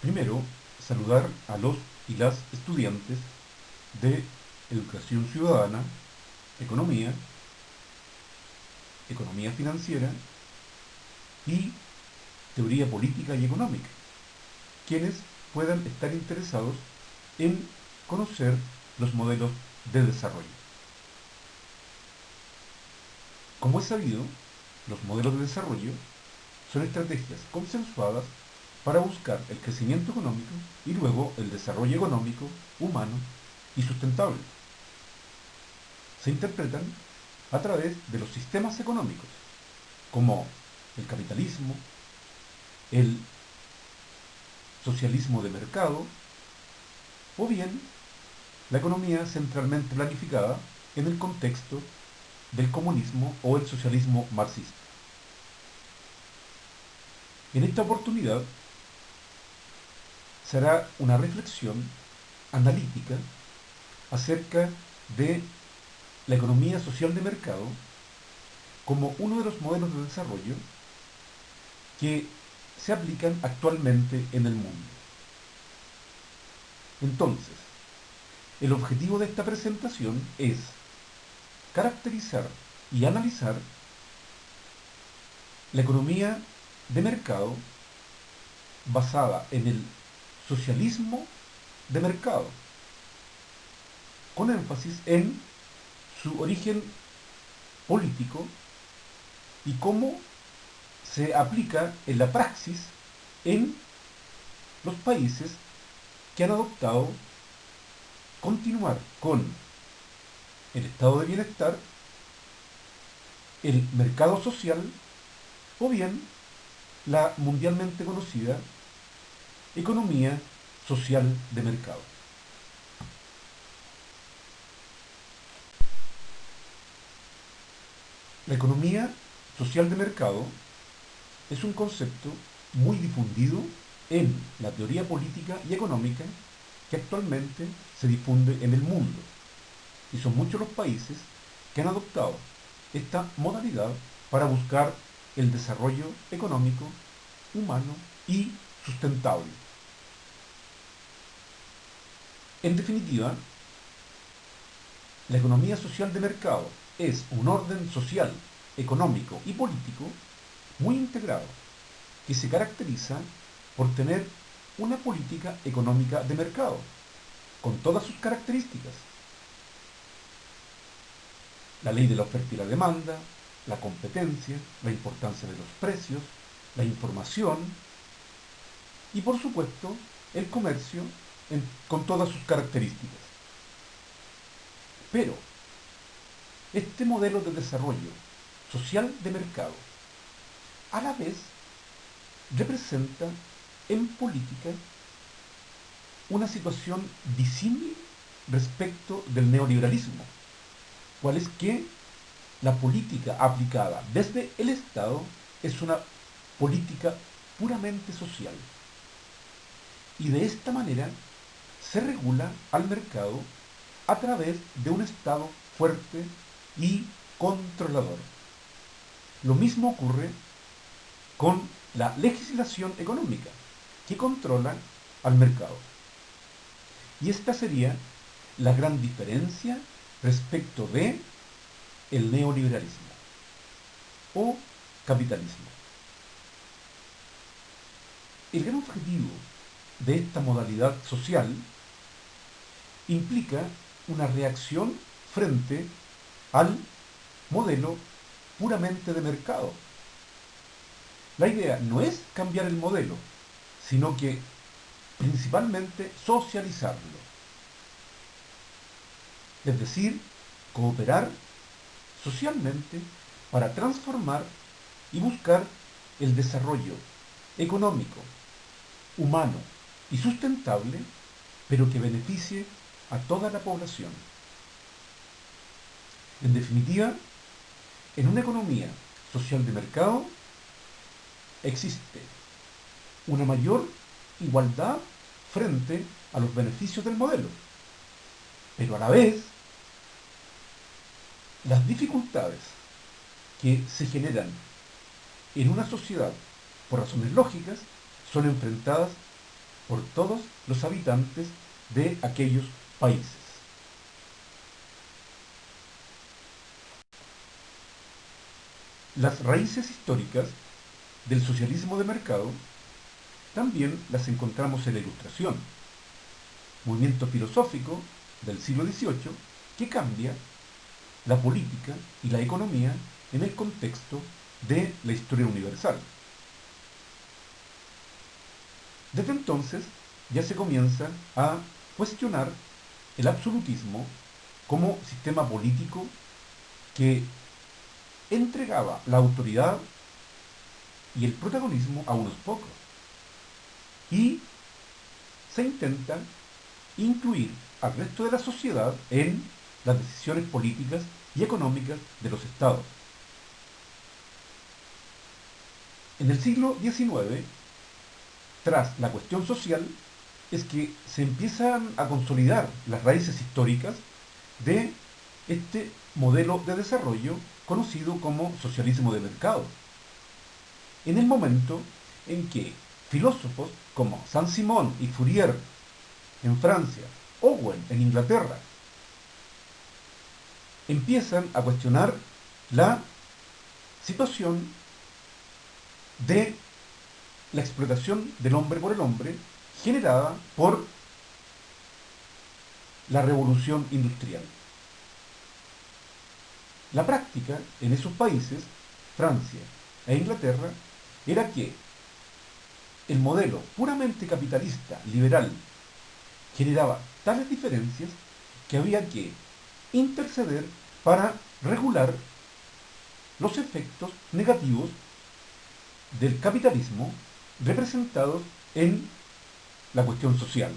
Primero, saludar a los y las estudiantes de Educación Ciudadana, Economía, Economía Financiera y Teoría Política y Económica, quienes puedan estar interesados en conocer los modelos de desarrollo. Como es sabido, los modelos de desarrollo son estrategias consensuadas para buscar el crecimiento económico y luego el desarrollo económico, humano y sustentable. Se interpretan a través de los sistemas económicos, como el capitalismo, el socialismo de mercado o bien la economía centralmente planificada en el contexto del comunismo o el socialismo marxista. En esta oportunidad será una reflexión analítica acerca de la economía social de mercado como uno de los modelos de desarrollo que se aplican actualmente en el mundo. Entonces, el objetivo de esta presentación es caracterizar y analizar la economía de mercado basada en el socialismo de mercado, con énfasis en su origen político y cómo se aplica en la praxis en los países que han adoptado continuar con el estado de bienestar, el mercado social o bien la mundialmente conocida economía social de mercado. La economía social de mercado es un concepto muy difundido en la teoría política y económica que actualmente se difunde en el mundo. Y son muchos los países que han adoptado esta modalidad para buscar el desarrollo económico, humano y sustentable. En definitiva, la economía social de mercado es un orden social, económico y político muy integrado que se caracteriza por tener una política económica de mercado con todas sus características. La ley de la oferta y la demanda, la competencia, la importancia de los precios, la información y por supuesto el comercio con todas sus características. Pero este modelo de desarrollo social de mercado a la vez representa en política una situación disímil respecto del neoliberalismo, cual es que la política aplicada desde el Estado es una política puramente social. Y de esta manera se regula al mercado a través de un Estado fuerte y controlador. Lo mismo ocurre con la legislación económica, que controla al mercado. Y esta sería la gran diferencia respecto de el neoliberalismo o capitalismo. El gran objetivo de esta modalidad social implica una reacción frente al modelo puramente de mercado. La idea no es cambiar el modelo, sino que principalmente socializarlo. Es decir, cooperar socialmente para transformar y buscar el desarrollo económico, humano y sustentable, pero que beneficie a toda la población. En definitiva, en una economía social de mercado existe una mayor igualdad frente a los beneficios del modelo, pero a la vez las dificultades que se generan en una sociedad por razones lógicas son enfrentadas por todos los habitantes de aquellos países. Las raíces históricas del socialismo de mercado también las encontramos en la Ilustración, movimiento filosófico del siglo XVIII que cambia la política y la economía en el contexto de la historia universal. Desde entonces ya se comienza a cuestionar el absolutismo como sistema político que entregaba la autoridad y el protagonismo a unos pocos. Y se intenta incluir al resto de la sociedad en las decisiones políticas y económicas de los estados. En el siglo XIX, tras la cuestión social, es que se empiezan a consolidar las raíces históricas de este modelo de desarrollo conocido como socialismo de mercado. En el momento en que filósofos como Saint-Simon y Fourier en Francia, Owen en Inglaterra, empiezan a cuestionar la situación de la explotación del hombre por el hombre generada por la revolución industrial. La práctica en esos países, Francia e Inglaterra, era que el modelo puramente capitalista, liberal, generaba tales diferencias que había que interceder para regular los efectos negativos del capitalismo representados en la cuestión social.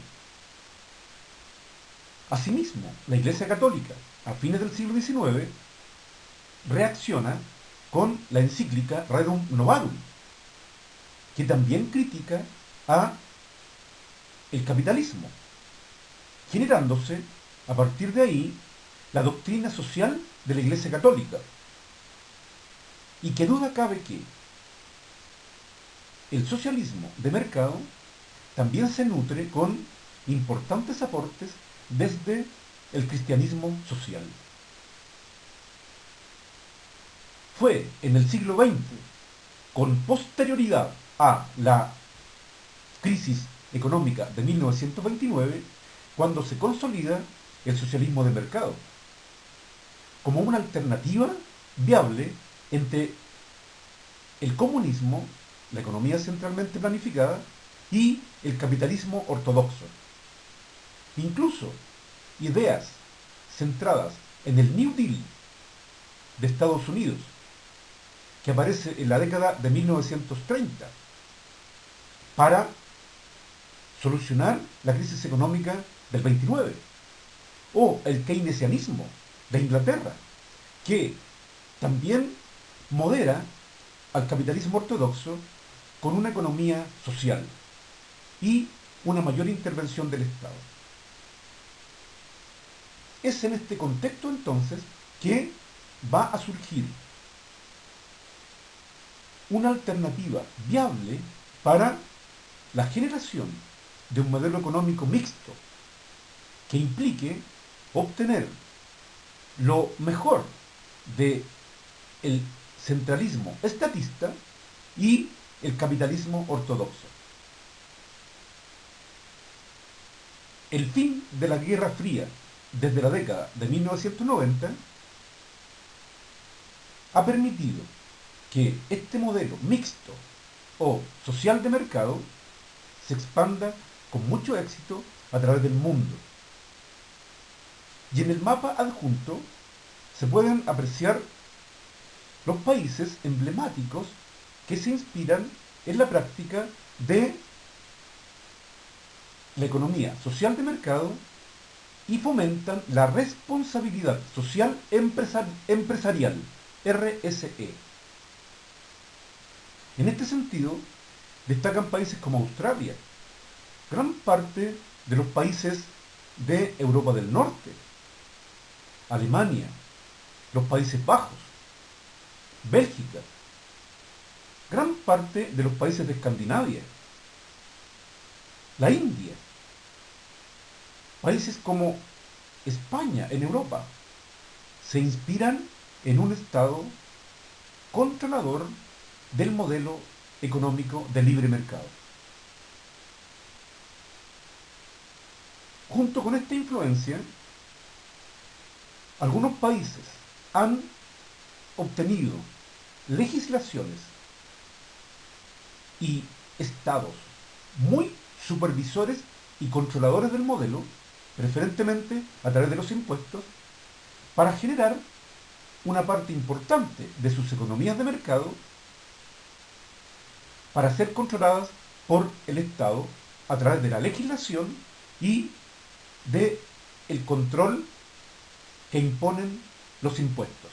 Asimismo, la Iglesia Católica, a fines del siglo XIX, reacciona con la encíclica Rerum Novarum, que también critica a el capitalismo, generándose a partir de ahí la doctrina social de la Iglesia Católica. Y que duda cabe que el socialismo de mercado también se nutre con importantes aportes desde el cristianismo social. Fue en el siglo XX, con posterioridad a la crisis económica de 1929, cuando se consolida el socialismo de mercado como una alternativa viable entre el comunismo, la economía centralmente planificada, y el capitalismo ortodoxo. Incluso ideas centradas en el New Deal de Estados Unidos, que aparece en la década de 1930 para solucionar la crisis económica del 29, o el keynesianismo de Inglaterra, que también modera al capitalismo ortodoxo con una economía social y una mayor intervención del Estado. Es en este contexto entonces que va a surgir una alternativa viable para la generación de un modelo económico mixto que implique obtener lo mejor del centralismo estatista y el capitalismo ortodoxo. El fin de la Guerra Fría desde la década de 1990 ha permitido que este modelo mixto o social de mercado se expanda con mucho éxito a través del mundo. Y en el mapa adjunto se pueden apreciar los países emblemáticos que se inspiran en la práctica de la economía social de mercado y fomentan la responsabilidad social empresarial, RSE. En este sentido, destacan países como Australia, gran parte de los países de Europa del Norte, Alemania, los Países Bajos, Bélgica, gran parte de los países de Escandinavia, La India, países como España en Europa, se inspiran en un Estado controlador del modelo económico de libre mercado. Junto con esta influencia, algunos países han obtenido legislaciones y estados muy supervisores y controladores del modelo, preferentemente a través de los impuestos, para generar una parte importante de sus economías de mercado para ser controladas por el Estado a través de la legislación y de el control que imponen los impuestos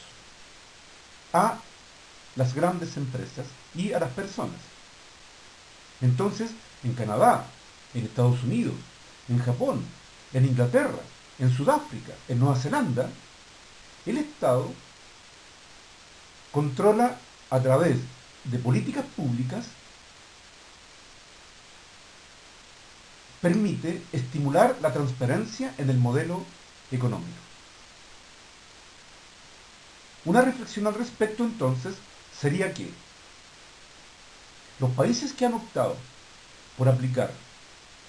a las grandes empresas y a las personas. Entonces, en Canadá, en Estados Unidos, en Japón, en Inglaterra, en Sudáfrica, en Nueva Zelanda, el Estado controla a través de políticas públicas, permite estimular la transparencia en el modelo económico. Una reflexión al respecto entonces sería que los países que han optado por aplicar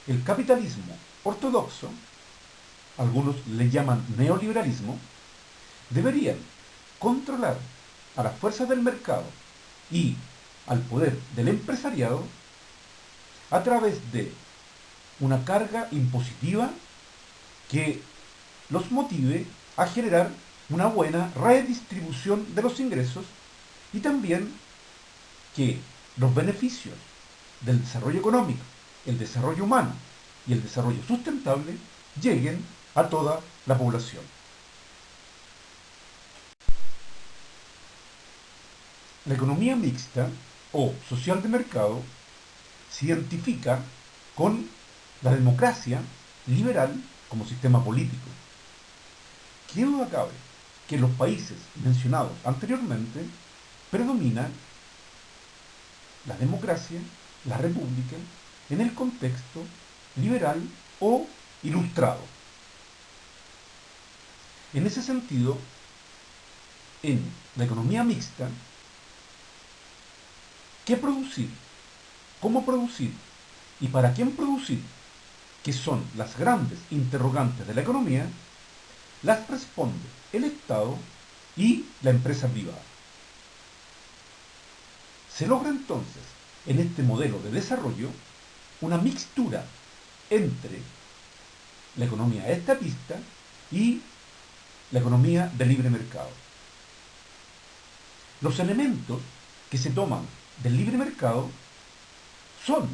el capitalismo ortodoxo, algunos le llaman neoliberalismo, deberían controlar a las fuerzas del mercado y al poder del empresariado a través de una carga impositiva que los motive a generar una buena redistribución de los ingresos y también que los beneficios del desarrollo económico, el desarrollo humano y el desarrollo sustentable lleguen a toda la población. La economía mixta o social de mercado se identifica con la democracia liberal como sistema político. ¿Qué duda cabe que en los países mencionados anteriormente predomina la democracia, la república, en el contexto liberal o ilustrado? En ese sentido, en la economía mixta, ¿qué producir? ¿Cómo producir? ¿Y para quién producir? Que son las grandes interrogantes de la economía, las responde el Estado y la empresa privada. Se logra entonces, en este modelo de desarrollo, una mixtura entre la economía estatista y la economía de libre mercado. Los elementos que se toman del libre mercado son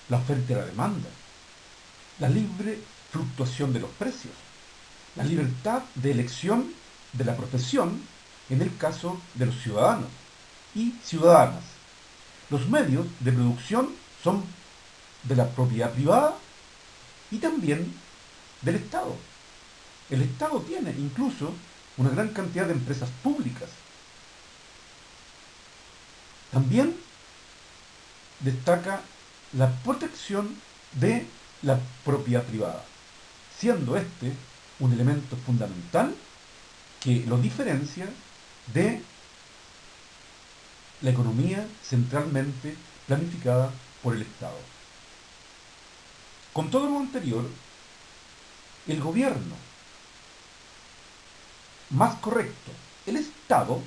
la oferta y la demanda, la libre fluctuación de los precios, la libertad de elección de la profesión en el caso de los ciudadanos y ciudadanas. Los medios de producción son de la propiedad privada y también del Estado. El Estado tiene incluso una gran cantidad de empresas públicas. También destaca la protección de la propiedad privada, siendo este un elemento fundamental que lo diferencia de la economía centralmente planificada por el Estado. Con todo lo anterior, el gobierno, más correcto, el Estado,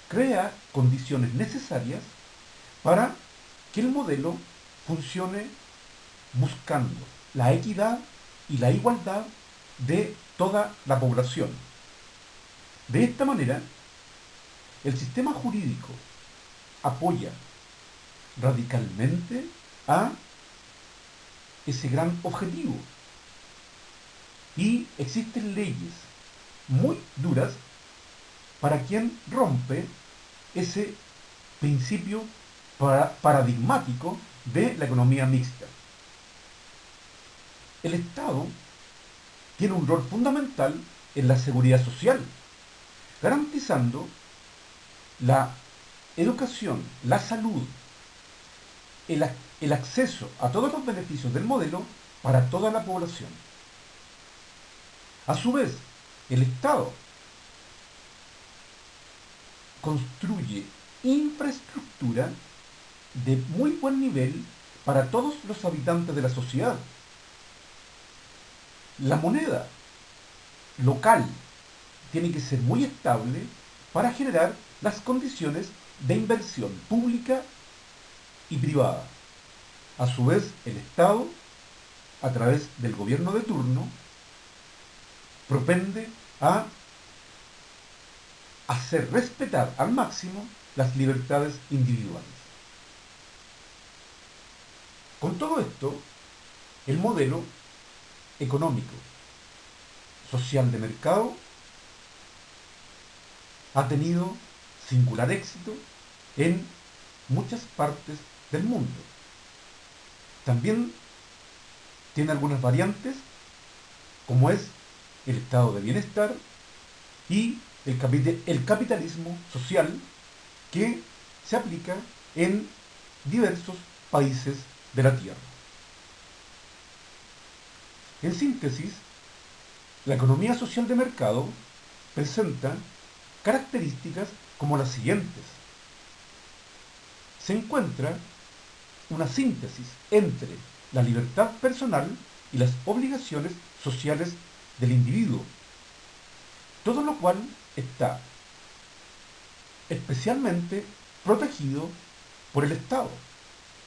crea condiciones necesarias para que el modelo funcione buscando la equidad y la igualdad de toda la población. De esta manera, el sistema jurídico apoya radicalmente a ese gran objetivo y existen leyes muy duras para quien rompe ese principio paradigmático de la economía mixta. El Estado tiene un rol fundamental en la seguridad social, garantizando la educación, la salud, el acceso a todos los beneficios del modelo para toda la población. A su vez, el Estado construye infraestructura de muy buen nivel para todos los habitantes de la sociedad. La moneda local tiene que ser muy estable para generar las condiciones de inversión pública y privada. A su vez, el Estado, a través del gobierno de turno, propende a hacer respetar al máximo las libertades individuales. Con todo esto, el modelo económico social de mercado ha tenido singular éxito en muchas partes del mundo. También tiene algunas variantes, como es el estado de bienestar y el capitalismo social, que se aplica en diversos países de la Tierra. En síntesis, la economía social de mercado presenta características como las siguientes. Se encuentra una síntesis entre la libertad personal y las obligaciones sociales del individuo, todo lo cual está especialmente protegido por el Estado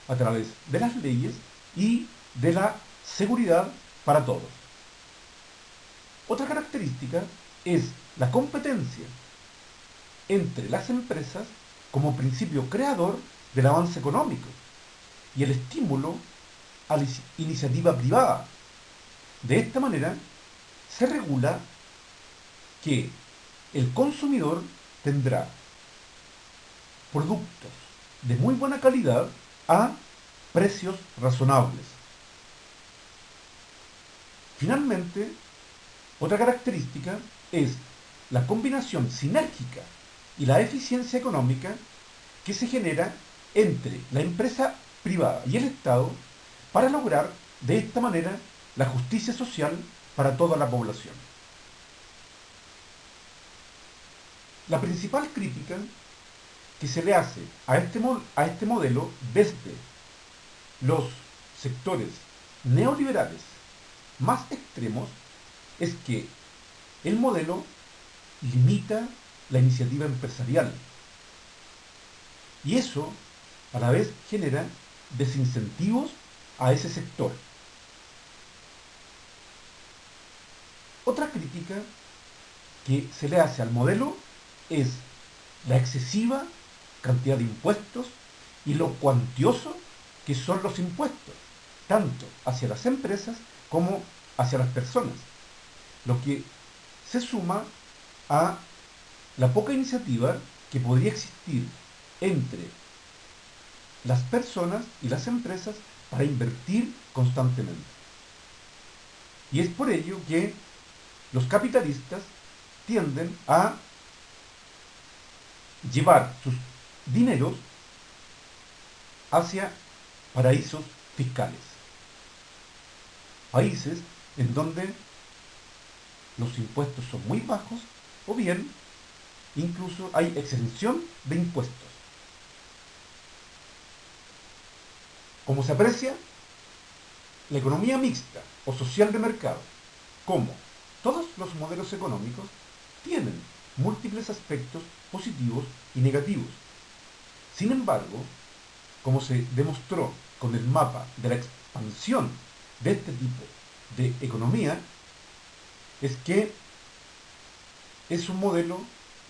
a través de las leyes y de la seguridad para todos. Otra característica es la competencia entre las empresas como principio creador del avance económico y el estímulo a la iniciativa privada. De esta manera se regula que el consumidor tendrá productos de muy buena calidad a precios razonables. Finalmente, otra característica es la combinación sinérgica y la eficiencia económica que se genera entre la empresa privada y el Estado para lograr de esta manera la justicia social para toda la población. La principal crítica que se le hace a este modelo desde los sectores neoliberales más extremos es que el modelo limita la iniciativa empresarial y eso a la vez genera desincentivos a ese sector. Otra crítica que se le hace al modelo es la excesiva cantidad de impuestos y lo cuantioso que son los impuestos, tanto hacia las empresas como hacia las personas, lo que se suma a la poca iniciativa que podría existir entre las personas y las empresas para invertir constantemente. Y es por ello que los capitalistas tienden a llevar sus dineros hacia paraísos fiscales, países en donde los impuestos son muy bajos o bien incluso hay exención de impuestos. Como se aprecia, la economía mixta o social de mercado, como todos los modelos económicos, tienen múltiples aspectos positivos y negativos. Sin embargo, como se demostró con el mapa de la expansión de este tipo de economía, es que es un modelo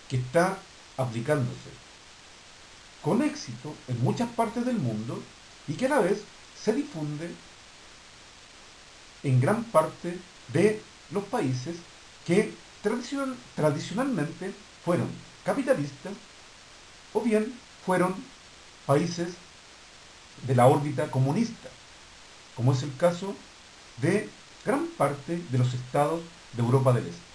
que está aplicándose con éxito en muchas partes del mundo y que a la vez se difunde en gran parte de los países que tradicionalmente fueron capitalistas o bien fueron países de la órbita comunista, como es el caso de gran parte de los estados de Europa del Este.